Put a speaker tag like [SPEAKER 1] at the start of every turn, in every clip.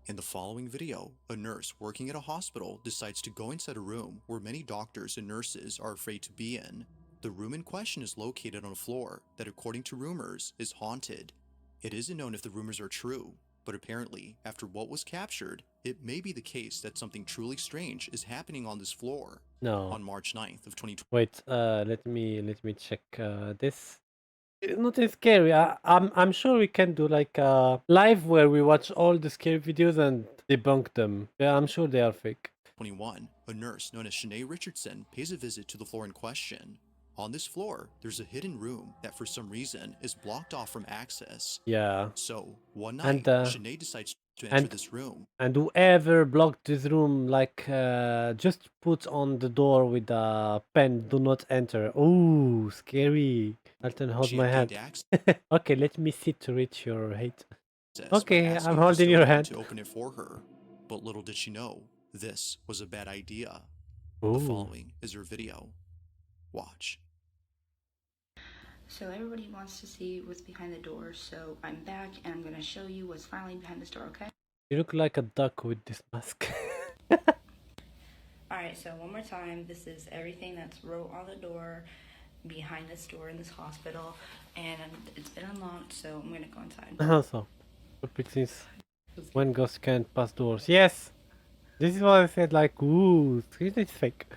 [SPEAKER 1] In the following video, a nurse working at a hospital decides to go inside a room where many doctors and nurses are afraid to be in. The room in question is located on a floor that, according to rumors, is haunted. It isn't known if the rumors are true, but apparently, after what was captured, it may be the case that something truly strange is happening on this floor.
[SPEAKER 2] No.
[SPEAKER 1] On March 9th of 2020.
[SPEAKER 2] Wait, let me check this. It's not as scary. I'm sure we can do like a live where we watch all the scary videos and debunk them. Yeah, I'm sure they are fake.
[SPEAKER 1] 21, a nurse known as Shanae Richardson pays a visit to the floor in question. On this floor, there's a hidden room that for some reason is blocked off from access.
[SPEAKER 2] Yeah.
[SPEAKER 1] So, one
[SPEAKER 2] And
[SPEAKER 1] night, Shanae decides to enter
[SPEAKER 2] and
[SPEAKER 1] this room.
[SPEAKER 2] and whoever blocked this room, like, just put on the door with a pen, "Do not enter." Ooh, scary. Alton, hold
[SPEAKER 1] She
[SPEAKER 2] my
[SPEAKER 1] had gained
[SPEAKER 2] hand.
[SPEAKER 1] access
[SPEAKER 2] Okay, let me sit to reach your hate.
[SPEAKER 1] by
[SPEAKER 2] Okay, I'm
[SPEAKER 1] asking a
[SPEAKER 2] holding your
[SPEAKER 1] custodian
[SPEAKER 2] hand.
[SPEAKER 1] to open it for her. But little did she know, this was a bad idea. The
[SPEAKER 2] Ooh.
[SPEAKER 1] following is her video. Watch.
[SPEAKER 3] So everybody wants to see what's behind the door, so I'm back and I'm going to show you what's finally behind this door, okay?
[SPEAKER 2] You look like a duck with this mask.
[SPEAKER 3] Alright, so one more time, this is everything that's wrote on the door behind this door in this hospital, and it's been unlocked, so I'm going to go inside.
[SPEAKER 2] Also, since when ghosts can't pass doors. Yes! This is what I said, like, ooh, it's fake.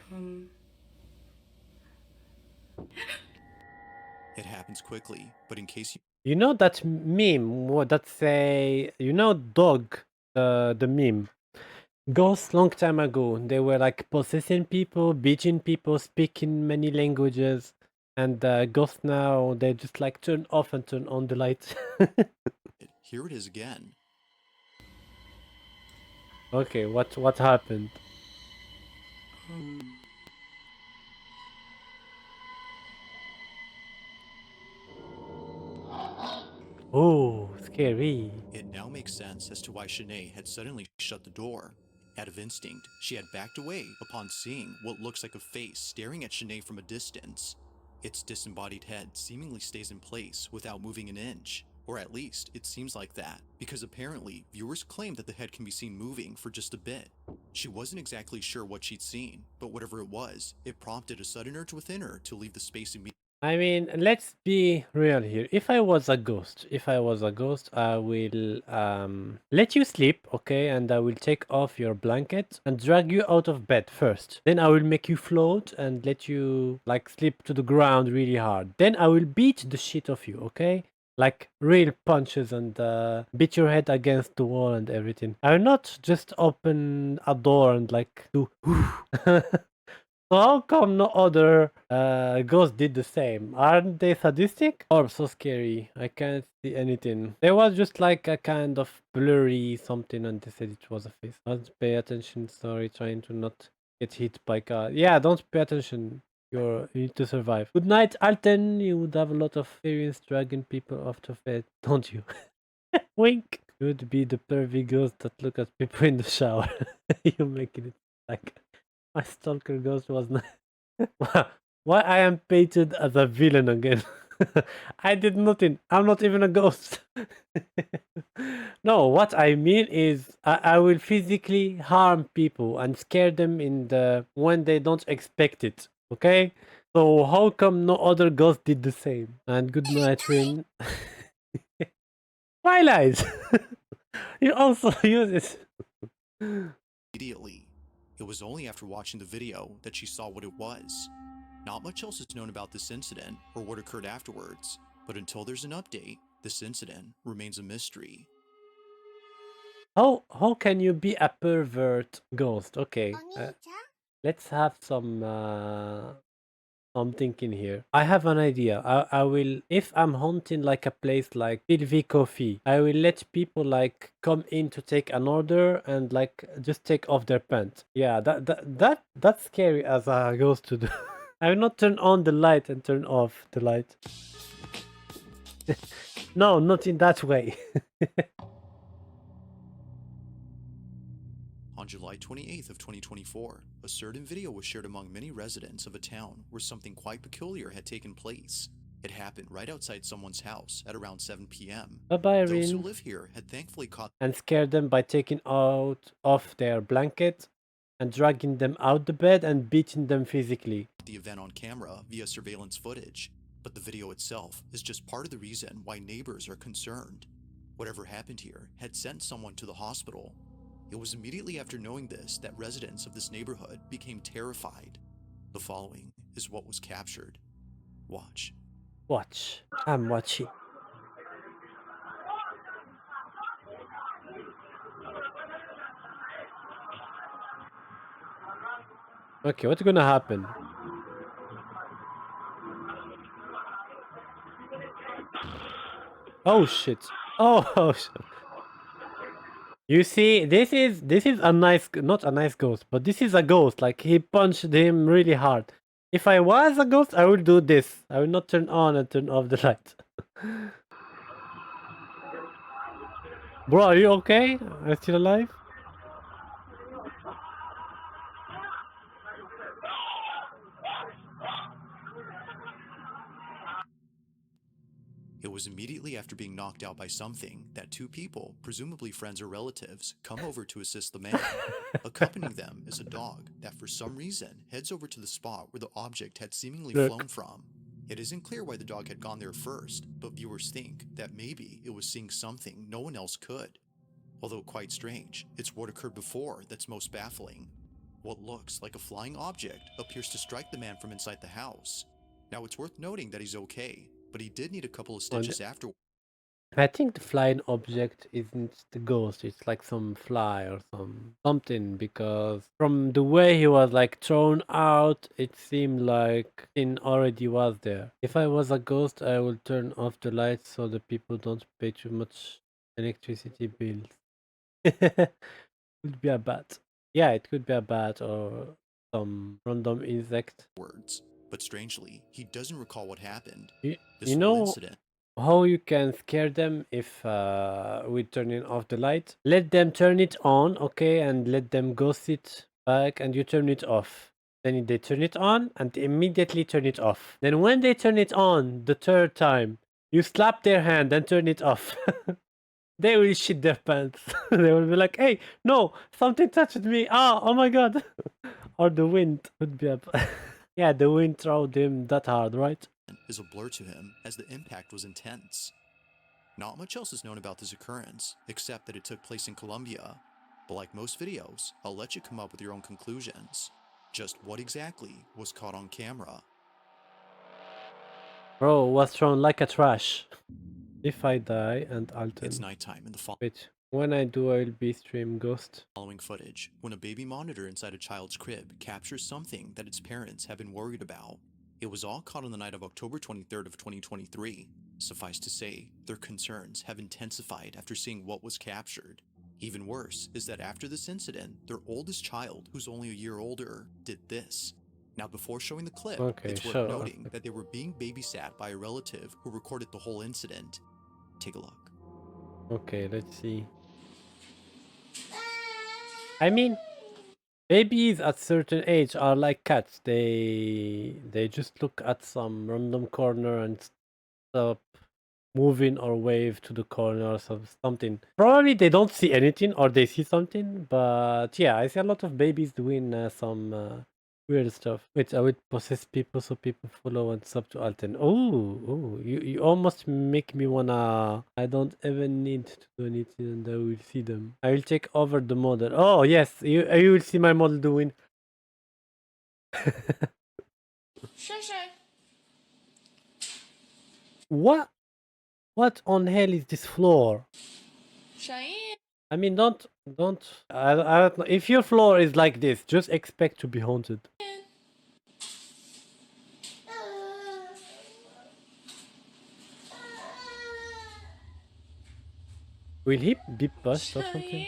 [SPEAKER 1] It happens quickly, but in case
[SPEAKER 2] You know that meme, what that say, you know dog, the meme. Ghosts long time ago, they were like possessing people, beating people, speaking many languages. And ghosts now, they just like turn off and turn on the light.
[SPEAKER 1] here it is again.
[SPEAKER 2] Okay, what happened? Oh, scary.
[SPEAKER 1] It now makes sense as to why Shanae had suddenly shut the door. Out of instinct, she had backed away upon seeing what looks like a face staring at Shanae from a distance. Its disembodied head seemingly stays in place without moving an inch, or at least it seems like that, because apparently viewers claim that the head can be seen moving for just a bit. She wasn't exactly sure what she'd seen, but whatever it was, it prompted a sudden urge within her to leave the space immediately.
[SPEAKER 2] I mean, let's be real here. If I was a ghost, I will let you sleep, okay? And I will take off your blanket and drag you out of bed first. Then I will make you float and let you like slip to the ground really hard. Then I will beat the shit off you, okay? Like real punches and beat your head against the wall and everything. I will not just open a door and like do So how come no other ghosts did the same? Aren't they sadistic? Or so scary? I can't see anything. There was just like a kind of blurry something and they said it was a face. Don't pay attention, sorry, trying to not get hit by car. Yeah, don't pay attention. You need to survive. Good night, Alten. You would have a lot of experience dragging people off of bed, don't you? Wink. You'd be the pervy ghost that look at people in the shower. You're making it like my stalker ghost was not. Why I am painted as a villain again? I did nothing. I'm not even a ghost. No, what I mean is I will physically harm people and scare them in the when they don't expect it. Okay? So how come no other ghost did the same? And good night, Rin. Twilight! You also use it.
[SPEAKER 1] Immediately. It was only after watching the video that she saw what it was. Not much else is known about this incident or what occurred afterwards, but until there's an update, this incident remains a mystery.
[SPEAKER 2] How can you be a pervert ghost? Okay, let's have some thinking here. I have an idea. I will, if I'm haunting like a place like Sylvie Coffee, I will let people like come in to take an order and like just take off their pants. Yeah, that's scary as a ghost to do. I will not turn on the light and turn off the light. No, not in that way.
[SPEAKER 1] On July 28th of 2024, a certain video was shared among many residents of a town where something quite peculiar had taken place. It happened right outside someone's house at around 7 p.m.
[SPEAKER 2] Bye-bye,
[SPEAKER 1] Those who
[SPEAKER 2] Rin.
[SPEAKER 1] live here had thankfully caught
[SPEAKER 2] And scare them by taking out off their blanket and dragging them out the bed and beating them physically.
[SPEAKER 1] the event on camera via surveillance footage, but the video itself is just part of the reason why neighbors are concerned. Whatever happened here had sent someone to the hospital. It was immediately after knowing this that residents of this neighborhood became terrified. The following is what was captured. Watch.
[SPEAKER 2] Watch. I'm watching. Okay, what's gonna happen? Oh shit. Oh shit. You see, this is a nice, not a nice ghost, but this is a ghost. Like he punched him really hard. If I was a ghost, I would do this. I will not turn on and turn off the light. Bro, are you okay? Are you still alive?
[SPEAKER 1] It was immediately after being knocked out by something that two people, presumably friends or relatives, come over to assist the man. Accompanying them is a dog that for some reason heads over to the spot where the object had seemingly
[SPEAKER 2] Look.
[SPEAKER 1] flown from. It isn't clear why the dog had gone there first, but viewers think that maybe it was seeing something no one else could. Although quite strange, it's what occurred before that's most baffling. What looks like a flying object appears to strike the man from inside the house. Now it's worth noting that he's okay, but he did need a couple of stitches after.
[SPEAKER 2] I think the flying object isn't the ghost, it's like some fly or something, because from the way he was like thrown out, it seemed like it already was there. If I was a ghost, I would turn off the lights so the people don't pay too much electricity bills. Could be a bat. Yeah, it could be a bat or some random insect.
[SPEAKER 1] Words, but strangely, he doesn't recall what happened.
[SPEAKER 2] You,
[SPEAKER 1] This
[SPEAKER 2] you
[SPEAKER 1] whole
[SPEAKER 2] know
[SPEAKER 1] incident
[SPEAKER 2] how you can scare them if we turning off the light? Let them turn it on, okay, and let them go sit back and you turn it off. Then they turn it on and immediately turn it off. Then when they turn it on the third time, you slap their hand and turn it off. They will shit their pants. They will be like, hey, no, something touched me. Ah, oh my god. Or the wind would be up. Yeah, the wind threw them that hard, right?
[SPEAKER 1] is a blur to him as the impact was intense. Not much else is known about this occurrence, except that it took place in Colombia. But like most videos, I'll let you come up with your own conclusions. Just what exactly was caught on camera?
[SPEAKER 2] Bro was thrown like a trash. If I die and Alten.
[SPEAKER 1] It's nighttime in the
[SPEAKER 2] Wait, when I do, I will be stream ghost.
[SPEAKER 1] following footage when a baby monitor inside a child's crib captures something that its parents have been worried about. It was all caught on the night of October 23rd of 2023. Suffice to say, their concerns have intensified after seeing what was captured. Even worse is that after this incident, their oldest child, who's only a year older, did this. Now before showing the clip,
[SPEAKER 2] Okay,
[SPEAKER 1] it's worth
[SPEAKER 2] sure.
[SPEAKER 1] noting that they were being babysat by a relative who recorded the whole incident. Take a look.
[SPEAKER 2] Okay, let's see. I mean, babies at certain age are like cats. They just look at some random corner and stop moving or wave to the corner or something. Probably they don't see anything or they see something, but yeah, I see a lot of babies doing some weird stuff. Wait, I would possess people so people follow and sub to Alten. Oh, you almost make me wanna. I don't even need to do anything and I will see them. I will take over the model. Oh yes, you will see my model doing. What? What on hell is this floor? I mean, don't. I don't know. If your floor is like this, just expect to be haunted. Will he be pushed or something?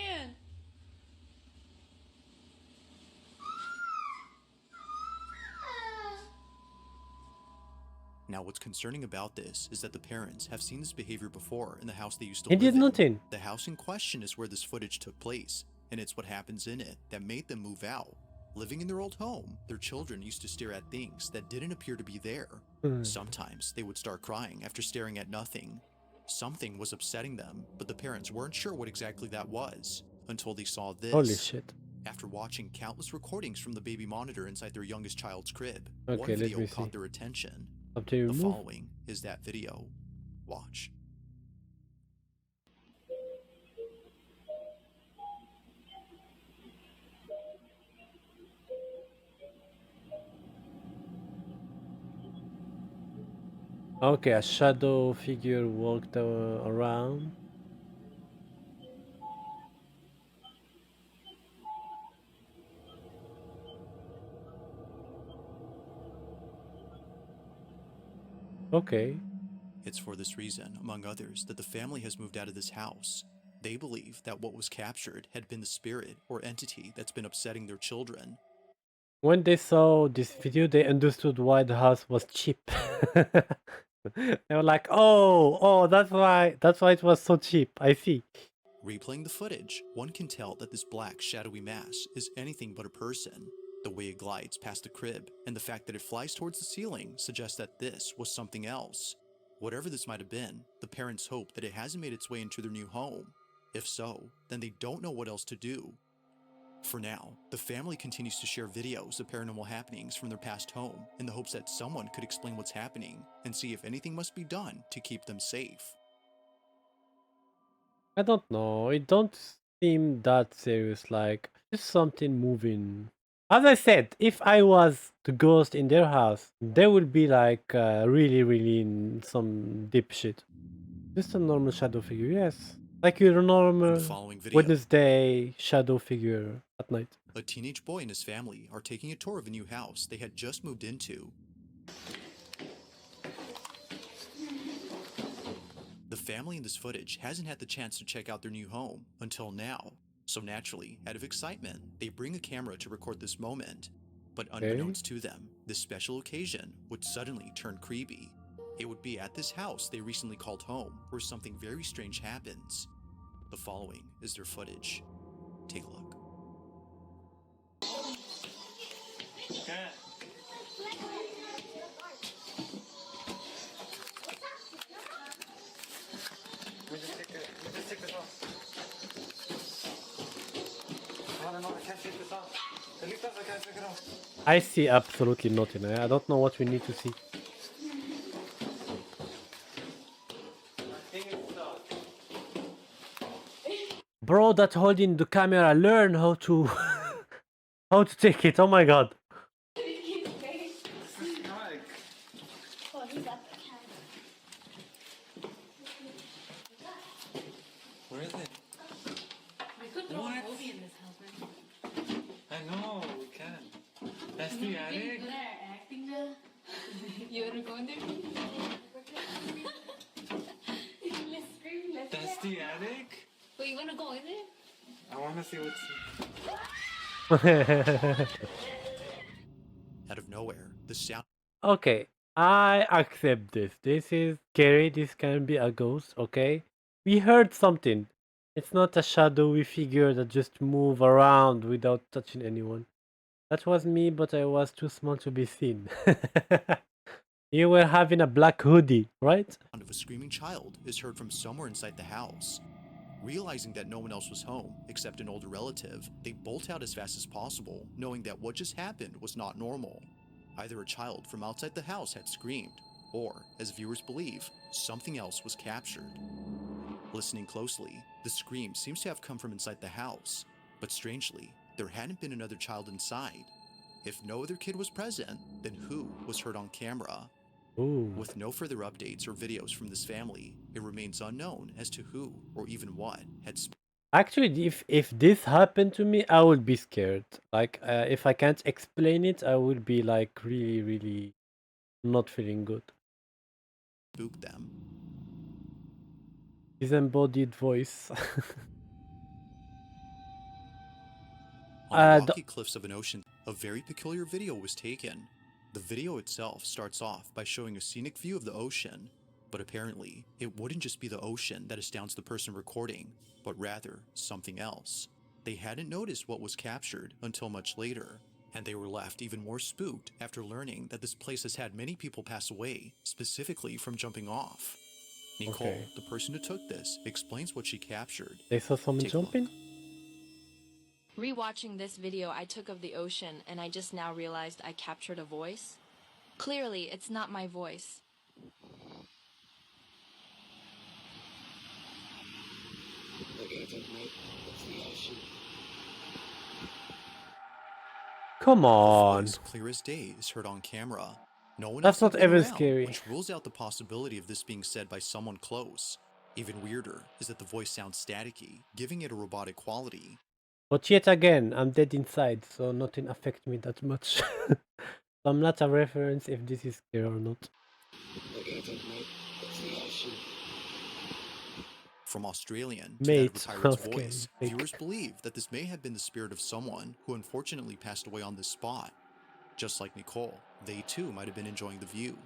[SPEAKER 1] Now, what's concerning about this is that the parents have seen this behavior before in the house they used to
[SPEAKER 2] He
[SPEAKER 1] live
[SPEAKER 2] did
[SPEAKER 1] in.
[SPEAKER 2] nothing.
[SPEAKER 1] The house in question is where this footage took place, and it's what happens in it that made them move out. Living in their old home, their children used to stare at things that didn't appear to be there. Sometimes they would start crying after staring at nothing. Something was upsetting them, but the parents weren't sure what exactly that was until they saw
[SPEAKER 2] Holy
[SPEAKER 1] this.
[SPEAKER 2] shit.
[SPEAKER 1] After watching countless recordings from the baby monitor inside their youngest child's crib,
[SPEAKER 2] Okay,
[SPEAKER 1] one
[SPEAKER 2] let
[SPEAKER 1] video
[SPEAKER 2] me
[SPEAKER 1] caught
[SPEAKER 2] see.
[SPEAKER 1] their attention.
[SPEAKER 2] After you
[SPEAKER 1] The
[SPEAKER 2] move.
[SPEAKER 1] following is that video. Watch.
[SPEAKER 2] Okay, a shadow figure walked around. Okay.
[SPEAKER 1] It's for this reason, among others, that the family has moved out of this house. They believe that what was captured had been the spirit or entity that's been upsetting their children.
[SPEAKER 2] When they saw this video, they understood why the house was cheap. They were like, "Oh, that's why it was so cheap. I see."
[SPEAKER 1] Replaying the footage, one can tell that this black, shadowy mass is anything but a person. The way it glides past the crib and the fact that it flies towards the ceiling suggests that this was something else. Whatever this might have been, the parents hope that it hasn't made its way into their new home. If so, then they don't know what else to do. For now, the family continues to share videos of paranormal happenings from their past home in the hopes that someone could explain what's happening and see if anything must be done to keep them safe.
[SPEAKER 2] I don't know. It don't seem that serious. Like just something moving. As I said, if I was the ghost in their house, they would be like really, really in some deep shit. Just a normal shadow figure, yes. Like your
[SPEAKER 1] In the
[SPEAKER 2] normal
[SPEAKER 1] following video,
[SPEAKER 2] Wednesday shadow figure at night.
[SPEAKER 1] a teenage boy and his family are taking a tour of a new house they had just moved into. The family in this footage hasn't had the chance to check out their new home until now, so naturally, out of excitement, they bring a camera to record this moment. But unbeknownst to them, this special occasion would suddenly turn creepy. It would be at this house they recently called home where something very strange happens. The following is their footage. Take a look.
[SPEAKER 4] We just take this off. Oh, no, I can't take this off. I can't take it off.
[SPEAKER 2] I see absolutely nothing. I don't know what we need to see. Bro, that holding the camera, learn how to how to take it. Oh my god.
[SPEAKER 4] Where is it?
[SPEAKER 5] We could throw a movie in this house, man.
[SPEAKER 4] I know, we can. That's the attic?
[SPEAKER 5] Good at acting now. You wanna go in there? Let's scream, let's
[SPEAKER 4] That's the attic?
[SPEAKER 5] Wait, you wanna go in there?
[SPEAKER 4] I want to see what's...
[SPEAKER 1] Out of nowhere, the sound
[SPEAKER 2] Okay, I accept this. This is scary. This can be a ghost, okay? We heard something. It's not a shadowy figure that just move around without touching anyone. That was me, but I was too small to be seen. You were having a black hoodie, right?
[SPEAKER 1] of a screaming child is heard from somewhere inside the house. Realizing that no one else was home except an older relative, they bolt out as fast as possible, knowing that what just happened was not normal. Either a child from outside the house had screamed, or, as viewers believe, something else was captured. Listening closely, the scream seems to have come from inside the house, but strangely, there hadn't been another child inside. If no other kid was present, then who was heard on camera?
[SPEAKER 2] Ooh.
[SPEAKER 1] With no further updates or videos from this family, it remains unknown as to who or even what had
[SPEAKER 2] Actually, if this happened to me, I would be scared. Like, if I can't explain it, I would be like really, really not feeling good.
[SPEAKER 1] spooked them.
[SPEAKER 2] Disembodied voice.
[SPEAKER 1] On the rocky cliffs of an ocean, a very peculiar video was taken. The video itself starts off by showing a scenic view of the ocean, but apparently, it wouldn't just be the ocean that astounds the person recording, but rather something else. They hadn't noticed what was captured until much later. And they were left even more spooked after learning that this place has had many people pass away, specifically from jumping off. Nicole,
[SPEAKER 2] Okay.
[SPEAKER 1] the person who took this, explains what she captured.
[SPEAKER 2] They saw someone
[SPEAKER 1] Take a look.
[SPEAKER 2] jumping?
[SPEAKER 6] Rewatching this video I took of the ocean, and I just now realized I captured a voice. Clearly, it's not my voice.
[SPEAKER 2] Come
[SPEAKER 1] The
[SPEAKER 2] on.
[SPEAKER 1] voice, clear as day, is heard on camera. No one
[SPEAKER 2] That's
[SPEAKER 1] else had
[SPEAKER 2] not
[SPEAKER 1] been
[SPEAKER 2] even
[SPEAKER 1] around,
[SPEAKER 2] scary.
[SPEAKER 1] which rules out the possibility of this being said by someone close. Even weirder is that the voice sounds staticky, giving it a robotic quality.
[SPEAKER 2] But yet again, I'm dead inside, so nothing affects me that much. So I'm not a reference if this is scary or not.
[SPEAKER 1] From Australian to that
[SPEAKER 2] Mate,
[SPEAKER 1] of a pirate's
[SPEAKER 2] how scary.
[SPEAKER 1] voice,
[SPEAKER 2] Like,
[SPEAKER 1] viewers believe that this may have been the spirit of someone who unfortunately passed away on this spot. Just like Nicole, they too might have been enjoying the view.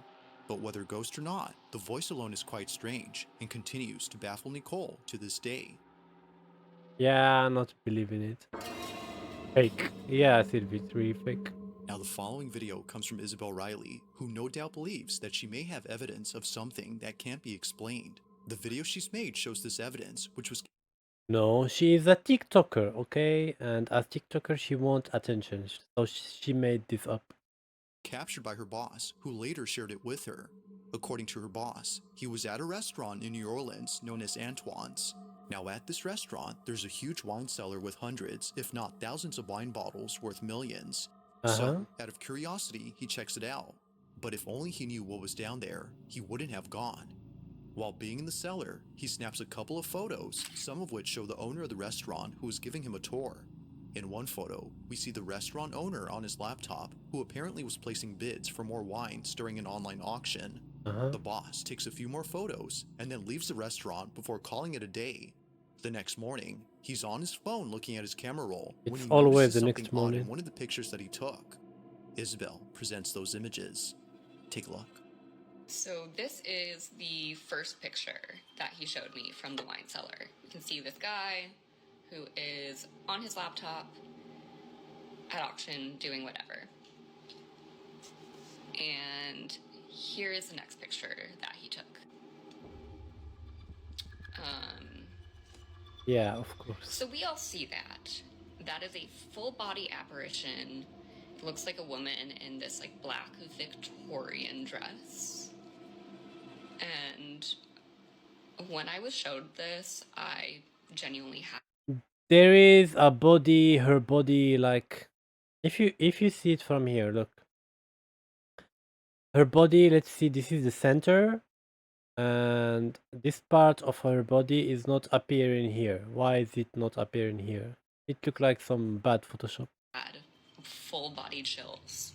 [SPEAKER 1] But whether ghost or not, the voice alone is quite strange and continues to baffle Nicole to this day.
[SPEAKER 2] yeah, I'm not believing it. Fake. Yeah, Sylvie, it's really fake.
[SPEAKER 1] Now the following video comes from Isabel Riley, who no doubt believes that she may have evidence of something that can't be explained. The video she's made shows this evidence, which was
[SPEAKER 2] No, she is a TikToker, okay? And as TikToker, she wants attention. So she made this up.
[SPEAKER 1] captured by her boss, who later shared it with her. According to her boss, he was at a restaurant in New Orleans known as Antoine's. Now at this restaurant, there's a huge wine cellar with hundreds, if not thousands of wine bottles worth millions. So, out of curiosity, he checks it out. But if only he knew what was down there, he wouldn't have gone. While being in the cellar, he snaps a couple of photos, some of which show the owner of the restaurant who is giving him a tour. In one photo, we see the restaurant owner on his laptop, who apparently was placing bids for more wines during an online auction. The boss takes a few more photos and then leaves the restaurant before calling it a day. The next morning, he's on his phone looking at his camera roll when
[SPEAKER 2] It's
[SPEAKER 1] he
[SPEAKER 2] always
[SPEAKER 1] notices
[SPEAKER 2] the
[SPEAKER 1] something
[SPEAKER 2] next
[SPEAKER 1] odd
[SPEAKER 2] morning.
[SPEAKER 1] in one of the pictures that he took. Isabel presents those images. Take a look.
[SPEAKER 7] So this is the first picture that he showed me from the wine cellar. You can see this guy who is on his laptop at auction doing whatever. And here is the next picture that he took.
[SPEAKER 2] Yeah, of course.
[SPEAKER 7] So we all see that. That is a full body apparition. It looks like a woman in this like black Victorian dress. And when I was showed this, I genuinely had.
[SPEAKER 2] There is a body, her body, like if you see it from here, look. Her body, let's see, this is the center, and this part of her body is not appearing here. Why is it not appearing here? It looked like some bad Photoshop.
[SPEAKER 7] Had full body chills.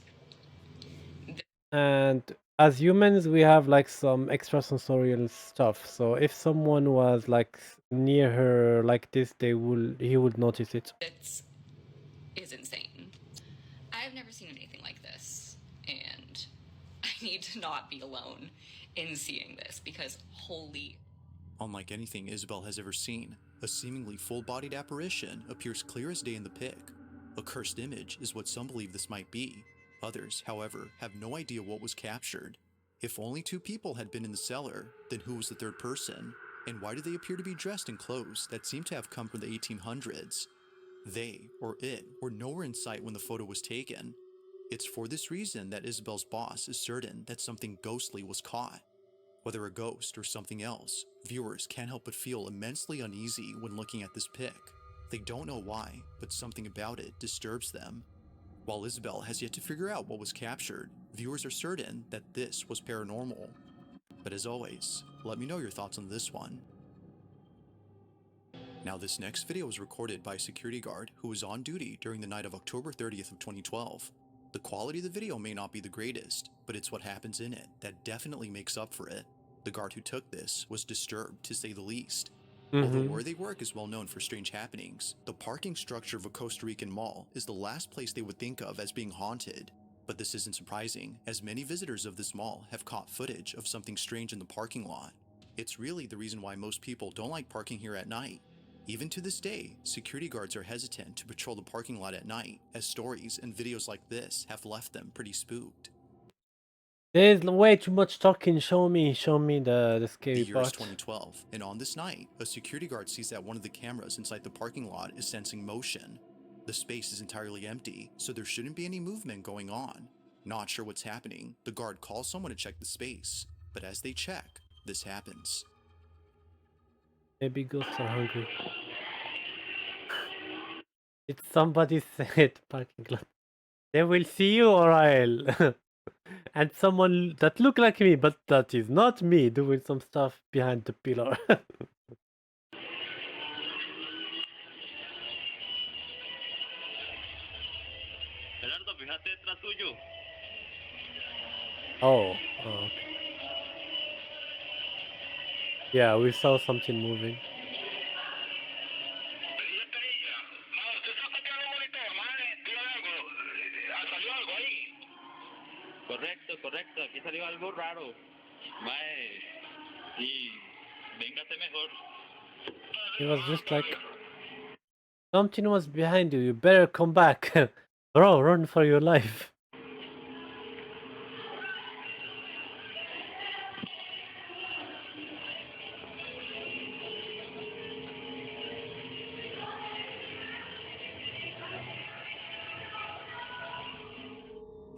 [SPEAKER 2] And as humans, we have like some extrasensorial stuff. So if someone was like near her like this, he would notice it.
[SPEAKER 7] It is insane. I've never seen anything like this, and I need to not be alone in seeing this because holy.
[SPEAKER 1] Unlike anything Isabel has ever seen, a seemingly full-bodied apparition appears clear as day in the pic. A cursed image is what some believe this might be. Others, however, have no idea what was captured. If only two people had been in the cellar, then who was the third person? And why do they appear to be dressed in clothes that seem to have come from the 1800s? They, or it, were nowhere in sight when the photo was taken. It's for this reason that Isabel's boss is certain that something ghostly was caught. Whether a ghost or something else, viewers can't help but feel immensely uneasy when looking at this pic. They don't know why, but something about it disturbs them. While Isabel has yet to figure out what was captured, viewers are certain that this was paranormal. But as always, let me know your thoughts on this one. Now this next video was recorded by a security guard who was on duty during the night of October 30th of 2012. The quality of the video may not be the greatest, but it's what happens in it that definitely makes up for it. The guard who took this was disturbed, to say the least. Although where they work is well known for strange happenings, the parking structure of a Costa Rican mall is the last place they would think of as being haunted. But this isn't surprising, as many visitors of this mall have caught footage of something strange in the parking lot. It's really the reason why most people don't like parking here at night. Even to this day, security guards are hesitant to patrol the parking lot at night, as stories and videos like this have left them pretty spooked.
[SPEAKER 2] There's way too much talking. Show me the
[SPEAKER 1] The
[SPEAKER 2] scary
[SPEAKER 1] year is
[SPEAKER 2] part.
[SPEAKER 1] 2012, and on this night, a security guard sees that one of the cameras inside the parking lot is sensing motion. The space is entirely empty, so there shouldn't be any movement going on. Not sure what's happening, the guard calls someone to check the space, but as they check, this happens.
[SPEAKER 2] Maybe ghosts are hungry. It's somebody said parking lot. They will see you or I'll. And someone that look like me, but that is not me, doing some stuff behind the pillar.
[SPEAKER 8] Gerardo, fíjate detrás tuyo.
[SPEAKER 2] Oh, okay. Yeah, we saw something moving.
[SPEAKER 8] Correcto, aquí salió algo raro. Mae, y véngase mejor.
[SPEAKER 2] It was just like something was behind you. You better come back, bro. Run for your life.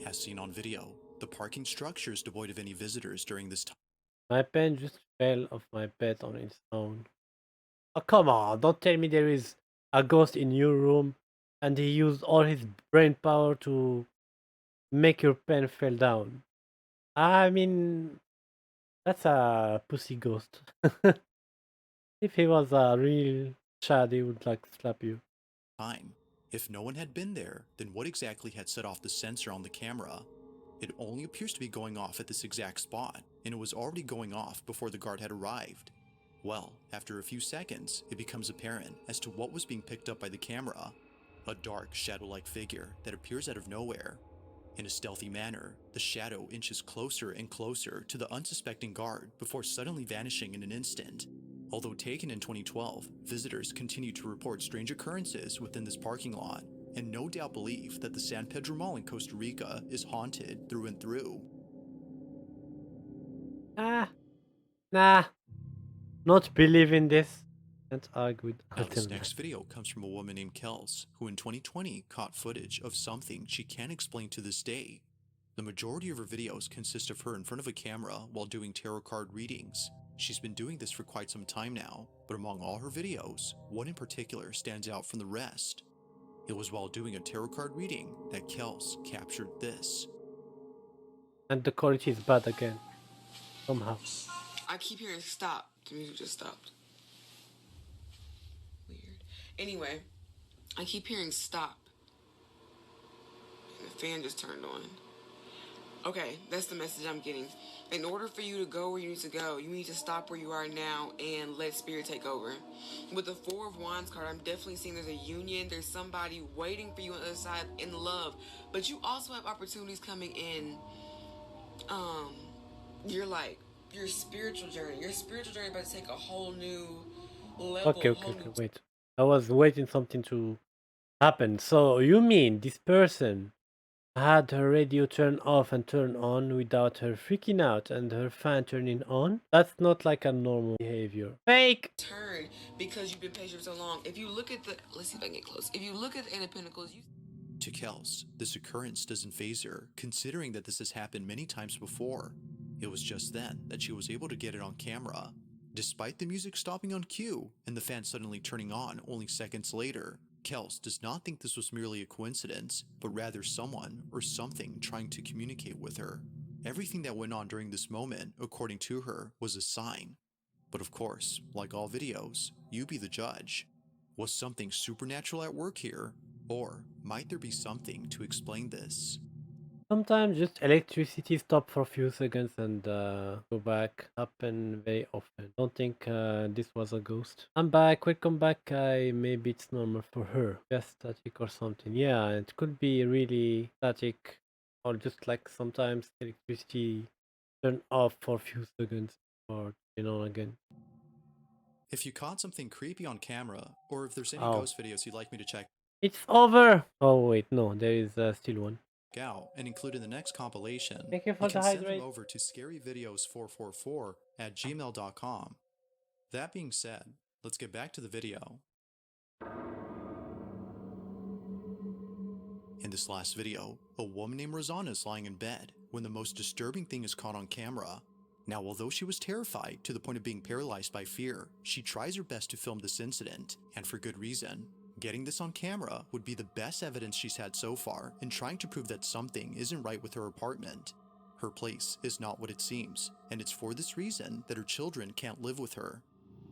[SPEAKER 1] As seen on video, the parking structure is devoid of any visitors during this time.
[SPEAKER 2] My pen just fell off my bed on its own. Oh, come on! Don't tell me there is a ghost in your room, and he used all his brain power to make your pen fall down. I mean, that's a pussy ghost. If he was a real Chad, he would like slap you.
[SPEAKER 1] If no one had been there, then what exactly had set off the sensor on the camera? It only appears to be going off at this exact spot, and it was already going off before the guard had arrived. Well, after a few seconds, it becomes apparent as to what was being picked up by the camera. A dark, shadow-like figure that appears out of nowhere. In a stealthy manner, the shadow inches closer and closer to the unsuspecting guard before suddenly vanishing in an instant. Although taken in 2012, visitors continue to report strange occurrences within this parking lot, and no doubt believe that the San Pedro Mall in Costa Rica is haunted through and through.
[SPEAKER 2] Nah, not believing this. Can't argue with
[SPEAKER 1] Now this
[SPEAKER 2] Altenfear.
[SPEAKER 1] next video comes from a woman named Kels, who in 2020 caught footage of something she can't explain to this day. The majority of her videos consist of her in front of a camera while doing tarot card readings. She's been doing this for quite some time now, but among all her videos, one in particular stands out from the rest. It was while doing a tarot card reading that Kels captured this.
[SPEAKER 2] And the quality is bad again. Somehow.
[SPEAKER 9] I keep hearing stop. The music just stopped. Weird. Anyway, I keep hearing stop. And the fan just turned on. Okay, that's the message I'm getting. In order for you to go where you need to go, you need to stop where you are now and let spirit take over. With the Four of Wands card, I'm definitely seeing there's a union. There's somebody waiting for you on the other side in love. But you also have opportunities coming in. You're like your spiritual journey. Your spiritual journey about to take a whole new level.
[SPEAKER 2] Okay, wait. I was waiting something to happen. So you mean this person had her radio turned off and turned on without her freaking out and her fan turning on? That's not like a normal behavior. Fake!
[SPEAKER 9] Turn because you've been patient for so long. If you look at the, let's see if I can get close. If you look at the Eight of Pentacles, you.
[SPEAKER 1] To Kels, this occurrence doesn't faze her, considering that this has happened many times before. It was just then that she was able to get it on camera. Despite the music stopping on cue and the fan suddenly turning on only seconds later, Kels does not think this was merely a coincidence, but rather someone or something trying to communicate with her. Everything that went on during this moment, according to her, was a sign. But of course, like all videos, you be the judge. Was something supernatural at work here? Or might there be something to explain this?
[SPEAKER 2] Sometimes just electricity stop for a few seconds and go back. Happen very often. Don't think this was a ghost. I'm back. Welcome back. Maybe it's normal for her. Just static or something. Yeah, it could be really static or just like sometimes electricity turn off for a few seconds or on again.
[SPEAKER 1] If you caught something creepy on camera, or if there's any
[SPEAKER 2] Oh.
[SPEAKER 1] ghost videos you'd like me to check
[SPEAKER 2] It's over! Oh wait, no, there is still one.
[SPEAKER 1] out and include in the next compilation,
[SPEAKER 2] Thank you for
[SPEAKER 1] you
[SPEAKER 2] the
[SPEAKER 1] can send them
[SPEAKER 2] hydrate.
[SPEAKER 1] over to scaryvideos444@gmail.com. That being said, let's get back to the video. In this last video, a woman named Rosanna is lying in bed when the most disturbing thing is caught on camera. Now, although she was terrified to the point of being paralyzed by fear, she tries her best to film this incident, and for good reason. Getting this on camera would be the best evidence she's had so far in trying to prove that something isn't right with her apartment. Her place is not what it seems, and it's for this reason that her children can't live with her.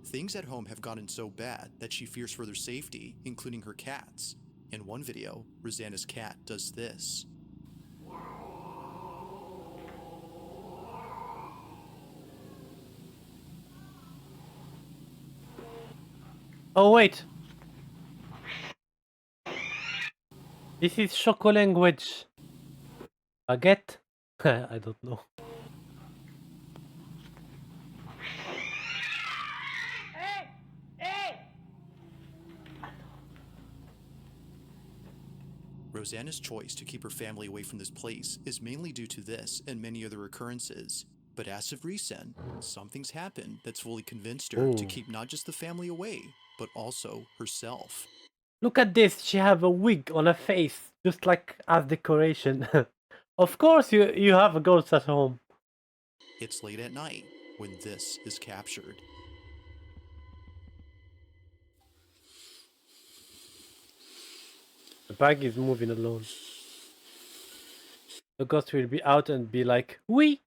[SPEAKER 1] Things at home have gotten so bad that she fears for their safety, including her cats. In one video, Rosanna's cat does this.
[SPEAKER 2] Oh wait! This is Choco language. Baguette? I don't know.
[SPEAKER 1] Rosanna's choice to keep her family away from this place is mainly due to this and many other occurrences. But as of recent, something's happened that's fully convinced her to
[SPEAKER 2] Ooh.
[SPEAKER 1] keep not just the family away, but also herself.
[SPEAKER 2] Look at this, she have a wig on her face, just like as decoration. Of course you have a ghost at home.
[SPEAKER 1] It's late at night when this is captured.
[SPEAKER 2] The bag is moving alone. The ghost will be out and be like, "Wee!"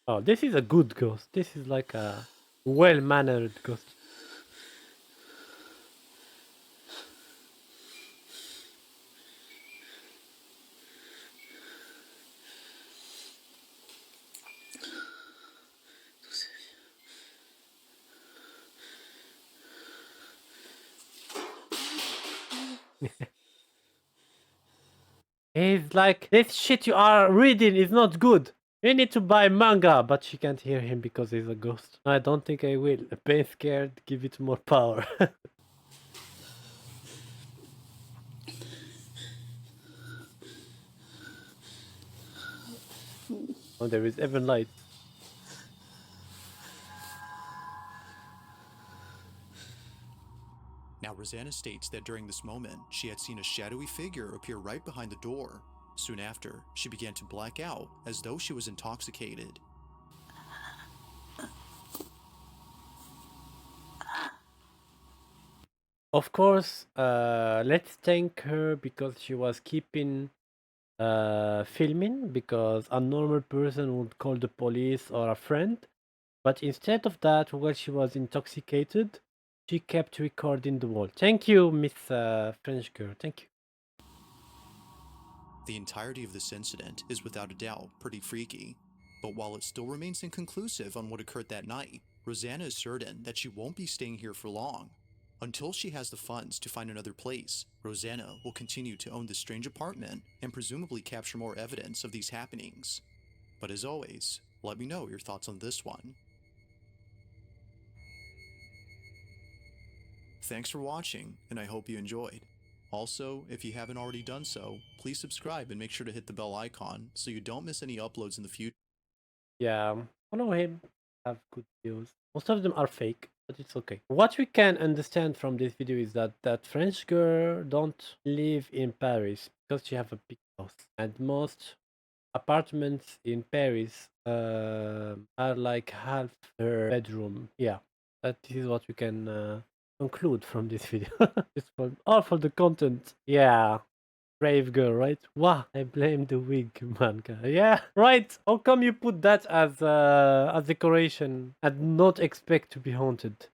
[SPEAKER 2] Oh, this is a good ghost. This is like a well-mannered ghost. He's like, this shit you are reading is not good. You need to buy manga, but she can't hear him because he's a ghost. I don't think I will. Pain scared, give it more power. Oh, there is even light.
[SPEAKER 1] Now, Rosanna states that during this moment, she had seen a shadowy figure appear right behind the door. Soon after, she began to black out as though she was intoxicated.
[SPEAKER 2] Of course, let's thank her because she was keeping filming, because a normal person would call the police or a friend. But instead of that, while she was intoxicated, she kept recording the wall. Thank you, Miss French girl. Thank you.
[SPEAKER 1] The entirety of this incident is without a doubt pretty freaky. But while it still remains inconclusive on what occurred that night, Rosanna is certain that she won't be staying here for long. Until she has the funds to find another place, Rosanna will continue to own this strange apartment and presumably capture more evidence of these happenings. But as always, let me know your thoughts on this one. Thanks for watching, and I hope you enjoyed. Also, if you haven't already done so, please subscribe and make sure to hit the bell icon so you don't miss any uploads in the future.
[SPEAKER 2] Yeah, follow him. Have good videos. Most of them are fake, but it's okay. What we can understand from this video is that that French girl don't live in Paris because she have a big house, and most apartments in Paris are like half her bedroom. Yeah, that is what we can conclude from this video. Just for all for the content. Yeah. Brave girl, right? Wow, I blame the wig, manga. Yeah, right. How come you put that as decoration and not expect to be haunted?